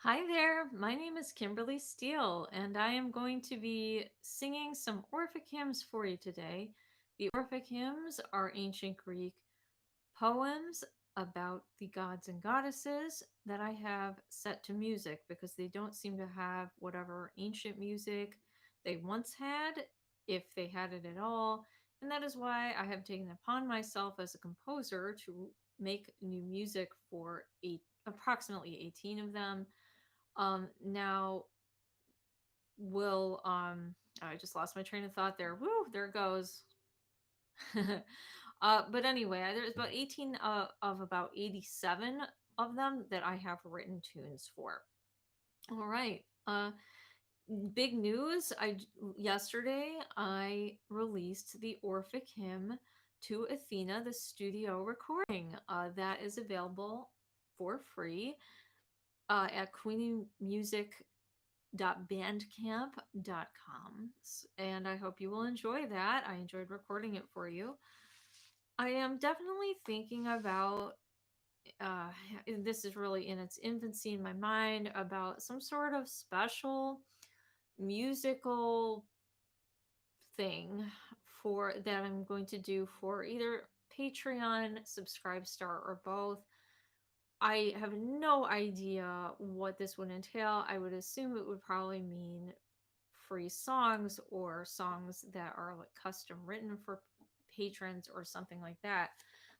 Hi there, my name is Kimberly Steele, and I am going to be singing some Orphic hymns for you today. The Orphic hymns are ancient Greek poems about the gods and goddesses that I have set to music because they don't seem to have whatever ancient music they once had, if they had it at all. And that is why I have taken upon myself as a composer to make new music for approximately 18 of them. Now will I just lost my train of thought there. Woo, there it goes. But anyway, there's about 18 of about 87 of them that I have written tunes for. All right. Big news. I yesterday I released the Orphic hymn to Athena, the studio recording. That is available for free at queeniemusic.bandcamp.com, and I hope you will enjoy that. I enjoyed recording it for you. I am definitely thinking about uh, this is really in its infancy in my mind about some sort of special musical thing for that I'm going to do for either Patreon, Subscribestar, or both. I have no idea what this would entail. I would assume it would probably mean free songs or songs that are like custom written for patrons or something like that.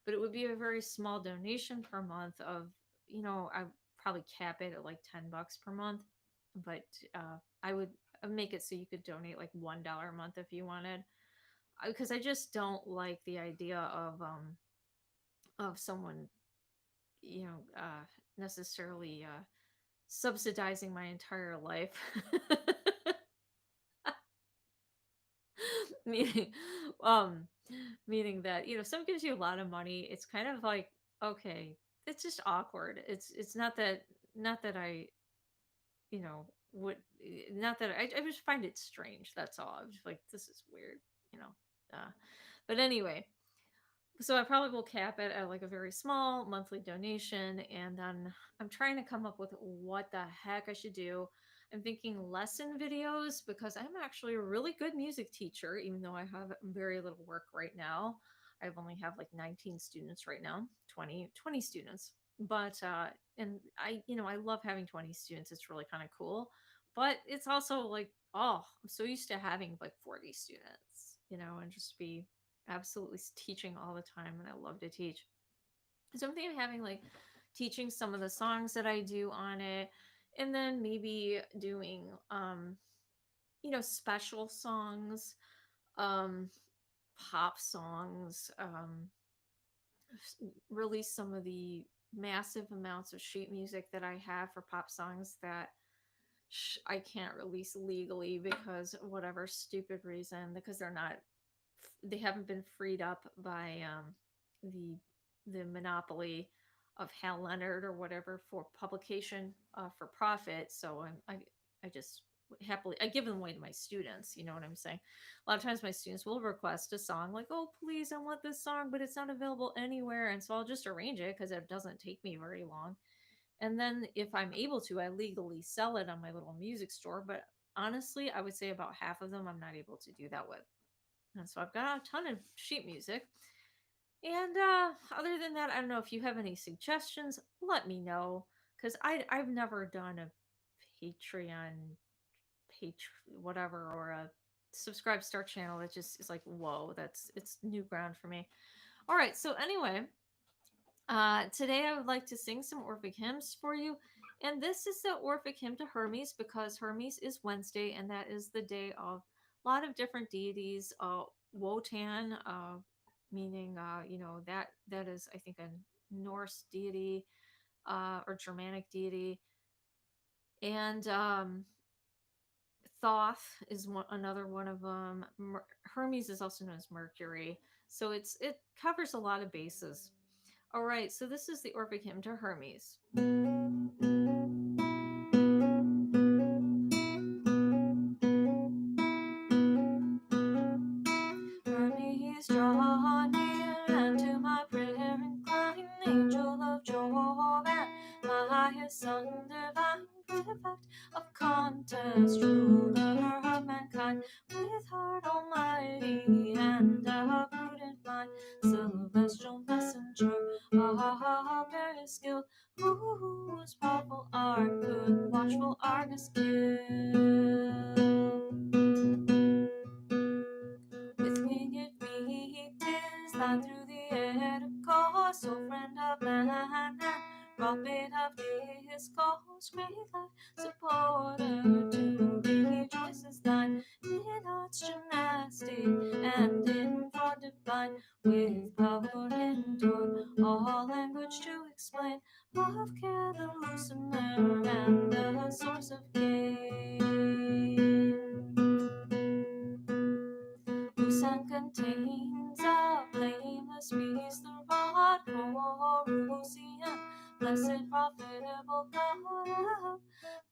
But it would be a very small donation per month of, I probably cap it at like $10 per month. But I would make it so you could donate like $1 a month if you wanted. Because I just don't like the idea of someone, necessarily subsidizing my entire life. meaning um meaning that someone gives you a lot of money, it's kind of like, okay, it's just awkward. It's not that I would not that I just find it strange. That's all. I'm just like, this is weird, you know but anyway, so I probably will cap it at like a very small monthly donation, and then I'm trying to come up with what the heck I should do. I'm thinking lesson videos because I'm actually a really good music teacher, even though I have very little work right now. I only have like 19 students right now, 20 students. But and I love having 20 students. It's really kind of cool. But it's also like, oh, I'm so used to having like 40 students, and just be absolutely teaching all the time, and I love to teach. So I'm thinking of having like teaching some of the songs that I do on it, and then maybe doing special songs, um pop songs, release some of the massive amounts of sheet music that I have for pop songs that I can't release legally because whatever stupid reason, because they haven't been freed up by the the monopoly of Hal Leonard or whatever for publication for profit. So I just happily I give them away to my students. You know what I'm saying? A lot of times my students will request a song like, "Oh, please, I want this song, but it's not available anywhere," and so I'll just arrange it because it doesn't take me very long. And then if I'm able to, I legally sell it on my little music store. But honestly, I would say about half of them I'm not able to do that with. And so I've got a ton of sheet music. And other than that, I don't know if you have any suggestions, let me know. Because I've never done a Patreon, whatever, or a subscribe star channel that just is like, whoa, it's new ground for me. All right, so anyway, today I would like to sing some Orphic hymns for you. And this is the Orphic hymn to Hermes because Hermes is Wednesday, and that is the day of a lot of different deities. Wotan, meaning that is, I think, a Norse deity or Germanic deity, and Thoth is another one of them. Hermes is also known as Mercury, so it covers a lot of bases. All right, so this is the Orphic hymn to Hermes. Hermes, draw near, and to my prayer incline, angel of Jove, and my son divine, effect of contest, ruler of mankind, with heart almighty and a prudent mind, celestial messenger, various skill, whose powerful art could watchful Argus kill. With winged feet is thine through the air to cause, so friend of man, and prophet of his cause, great life supporter to rejoice is thine, in arts gymnastic and in fraud divine, with power endured, all language to explain, of care the loosener and the source of gain. Busan contains a blameless beast, the rod Coruscant, blessed profitable God of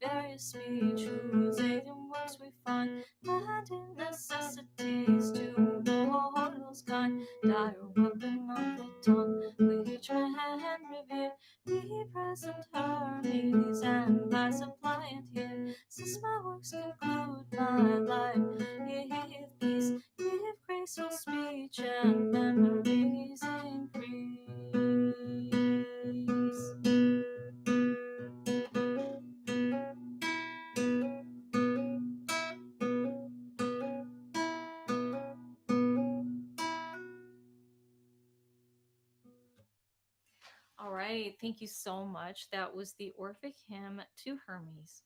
various speech, whose aid in works we find, and in necessities to mortals kind, dire weapon of the tongue, which man revere, be present Hermes, and thy suppliant here, since my works conclude my life, give peace, give graceful speech, and memories increase. All right, thank you so much. That was the Orphic Hymn to Hermes.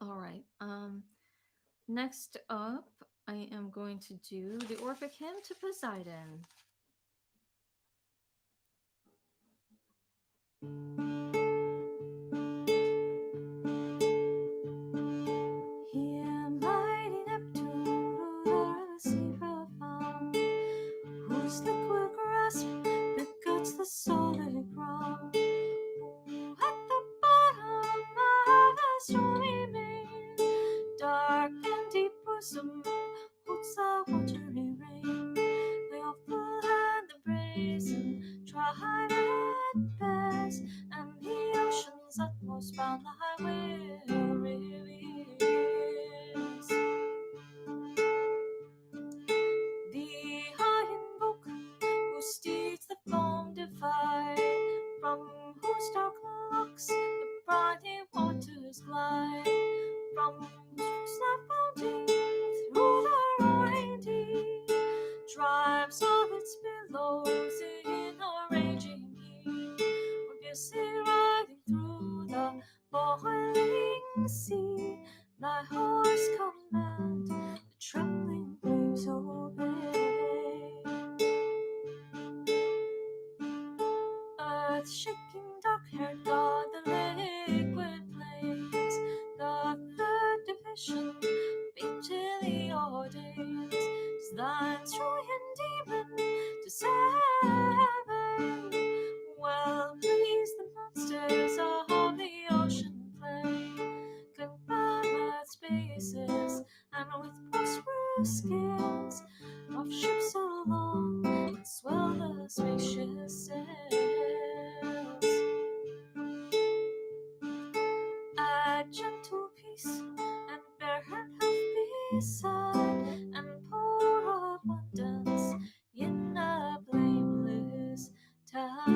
All right. Next up, I am going to do the Orphic Hymn to Poseidon. Here, mighty Neptune, ruler of the sea profound, whose liquid grasp beguiles the solid ground, who at the bottom of the stormy main, dark and deep bosom, holds the watery rain, the awful and the brazen, trident bears, and the ocean's utmost bound thy weary ears. Thee I invoke, whose steeds the foam divide, from whose dark locks the briny waters glide, from whose left fountain through the roaring deep drives all its billows in a raging heat, fiercely riding through the boiling sea. Thy horse command, the trembling waves obey. Earth-shaking, dark-haired god, the liquid plains, the third division, fatally ordains, 'tis thine Trojan demon to sever. Well please the monsters of the ocean plain, confound earth's spaces, and with prosperous scales of ships along and swell the spacious sails. Add gentle peace and bear her health beside, and pour abundance in a blameless tide.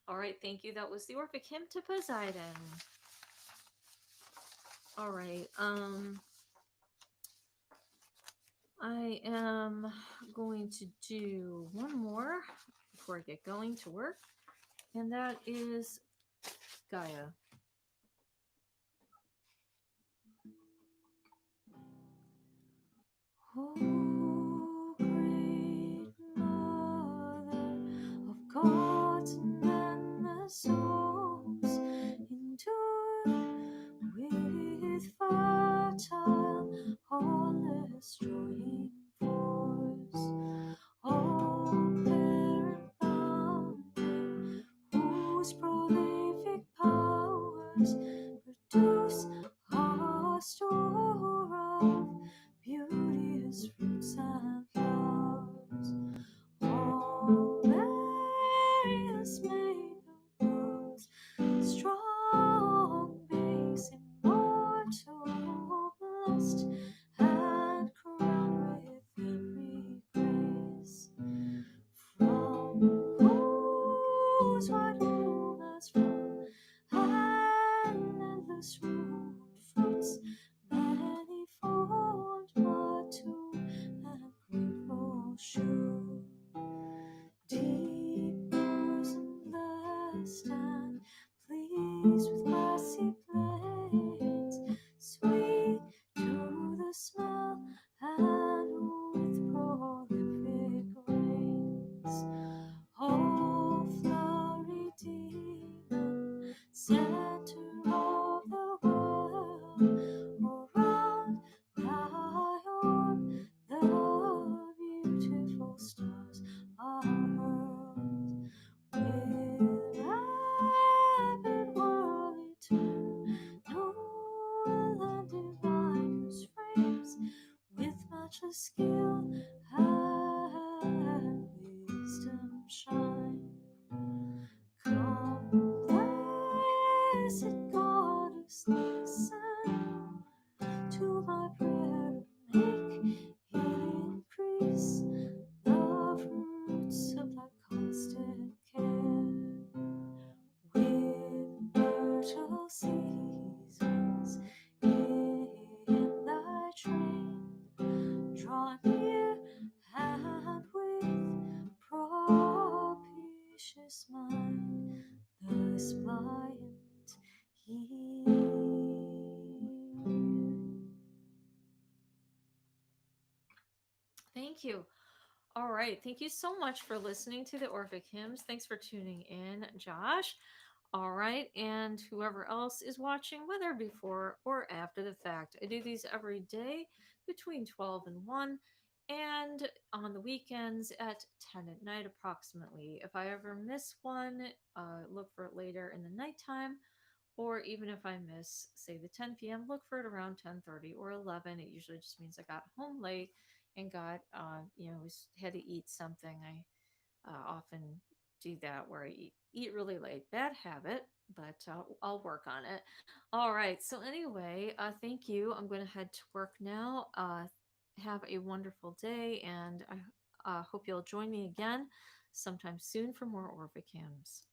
All right, thank you. That was the Orphic Hymn to Poseidon. All right, I am going to do one more before I get going to work, and that is Gaia. Oh, great mother of gods and men, the souls endured with fertile, all-destroying force. All parent bounding, whose prolific powers produce a store of beauteous fruits shoot. Deep bosom blessed and pleased with glassy plains, sweet to the smell and with prolific rains. Oh, flurry demon, center of the world, around thy orb the beautiful stars are hurled. With rapid whirly turn, Noel and divine whose frames with matchless skill and wisdom shine. Come, blessed goddess, listen to my prayer, make it increase the fruits of thy constant care. With myrtle seasons in thy train, draw near and with propitious mind thus pliant hear. Thank you. All right. Thank you so much for listening to the Orphic Hymns. Thanks for tuning in, Josh. All right. And whoever else is watching, whether before or after the fact, I do these every day between 12 and 1 and on the weekends at 10 at night approximately. If I ever miss one, look for it later in the nighttime, or even if I miss, say, the 10 p.m., look for it around 10:30 or 11. It usually just means I got home late and got, had to eat something. I often do that where I eat really late. Bad habit, but I'll work on it. All right. So anyway, thank you. I'm going to head to work now. Have a wonderful day, and I hope you'll join me again sometime soon for more Orphic Hymns.